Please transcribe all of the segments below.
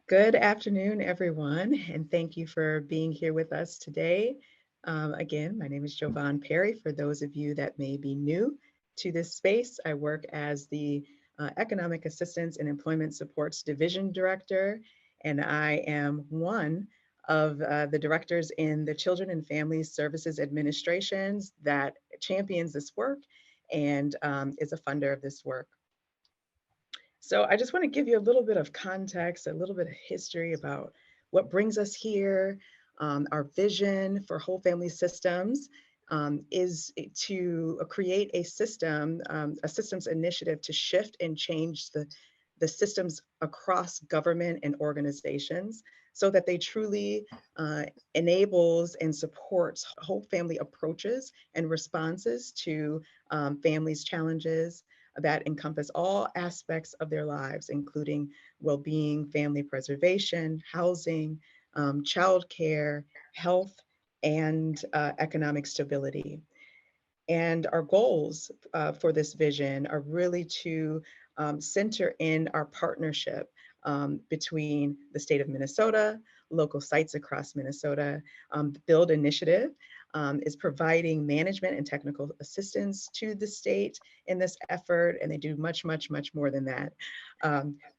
Good afternoon, everyone, and thank you for being here with us today. Again, my name is Jovon Perry. For those of you that may be new to this space, I work as the Economic Assistance and Employment Supports Division Director, and I am one of the directors in the Children and Family Services Administrations that champions this work and is a funder of this work. So I just want to give you a little bit of context, a little bit of history about what brings us here. Our vision for whole family systems is to create a systems initiative to shift and change the systems across government and organizations so that they truly enables and supports whole family approaches and responses to families' challenges that encompass all aspects of their lives, including well-being, family preservation, housing, childcare, health, and economic stability. And our goals for this vision are really to center in our partnership between the state of Minnesota, local sites across Minnesota. The Build Initiative is providing management and technical assistance to the state in this effort, and they do much, much, much more than that.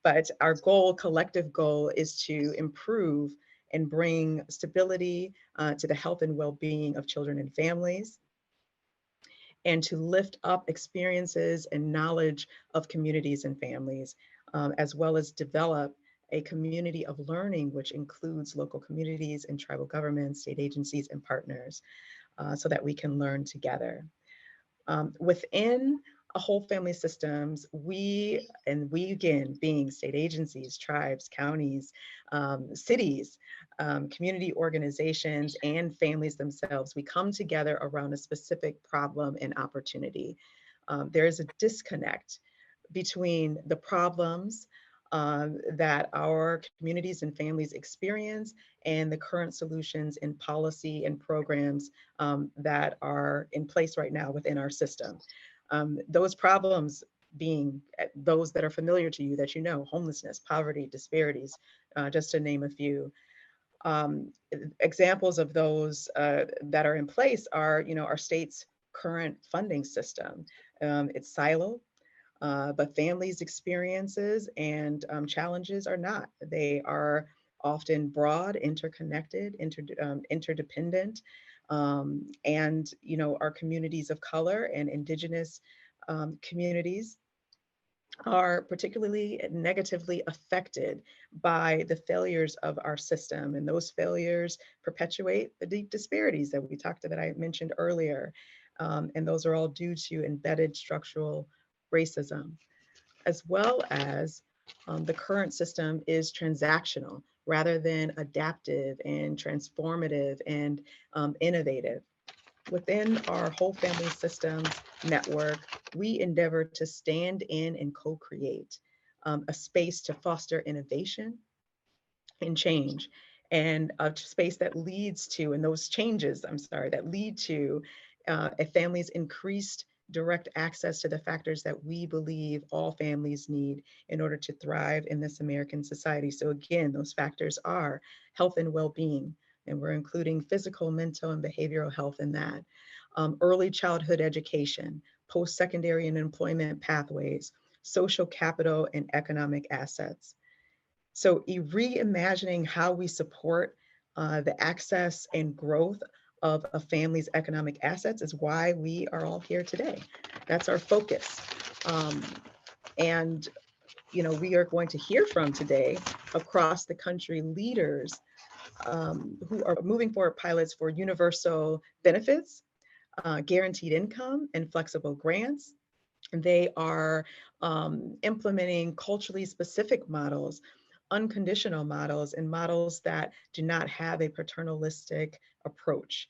But our collective goal, is to improve and bring stability to the health and well-being of children and families, and to lift up experiences and knowledge of communities and families, as well as develop a community of learning, which includes local communities and tribal governments, state agencies, and partners, so that we can learn together. Within a whole family systems, we again, being state agencies, tribes, counties, cities, community organizations, and families themselves, we come together around a specific problem and opportunity. There is a disconnect between the problems that our communities and families experience and the current solutions in policy and programs that are in place right now within our system. Those problems being those that are familiar to you, that you know: homelessness, poverty, disparities, just to name a few. Examples of those that are in place are, our state's current funding system. It's siloed, but families' experiences and challenges are not. They are often broad, interconnected, interdependent, and our communities of color and indigenous communities are particularly negatively affected by the failures of our system, and those failures perpetuate the deep disparities that I mentioned earlier, and those are all due to embedded structural racism, as well as the current system is transactional rather than adaptive and transformative and innovative. Within our whole family systems network, we endeavor to stand in and co-create a space to foster innovation and change, and a space that leads to, and those changes, I'm sorry, that lead to a family's increased direct access to the factors that we believe all families need in order to thrive in this American society. So again, those factors are health and well-being, and we're including physical, mental, and behavioral health in that. Early childhood education, post-secondary and employment pathways, social capital, and economic assets. So reimagining how we support the access and growth of a family's economic assets is why we are all here today. That's our focus. Um, and we are going to hear from today across the country leaders who are moving forward pilots for universal benefits, guaranteed income, and flexible grants. They are implementing culturally specific models, unconditional models, and models that do not have a paternalistic approach.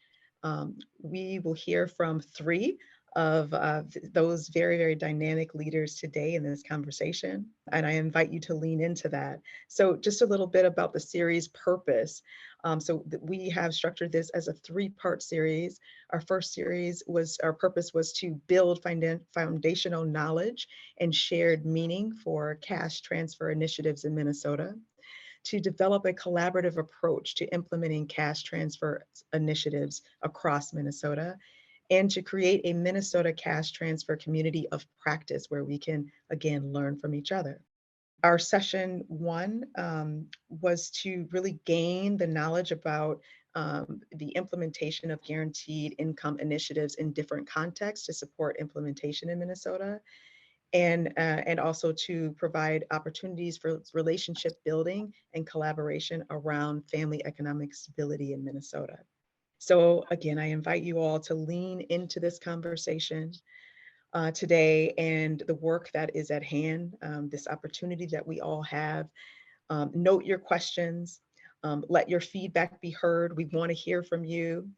We will hear from three of those very, very dynamic leaders today in this conversation, and I invite you to lean into that. So just a little bit about the series purpose. We have structured this as a three-part series. Our purpose was to build foundational knowledge and shared meaning for cash transfer initiatives in Minnesota, to develop a collaborative approach to implementing cash transfer initiatives across Minnesota, and to create a Minnesota cash transfer community of practice where we can, again, learn from each other. Our session one was to really gain the knowledge about the implementation of guaranteed income initiatives in different contexts to support implementation in Minnesota, and also to provide opportunities for relationship building and collaboration around family economic stability in Minnesota. So again, I invite you all to lean into this conversation today and the work that is at hand, this opportunity that we all have. Note your questions. Let your feedback be heard. We want to hear from you.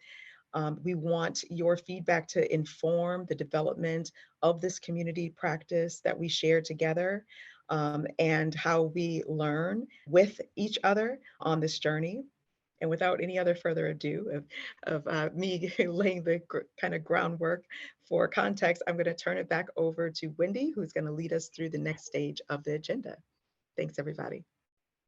We want your feedback to inform the development of this community practice that we share together, and how we learn with each other on this journey. And without any other further ado of me laying the kind of groundwork for context, I'm going to turn it back over to Wendy, who's going to lead us through the next stage of the agenda. Thanks, everybody.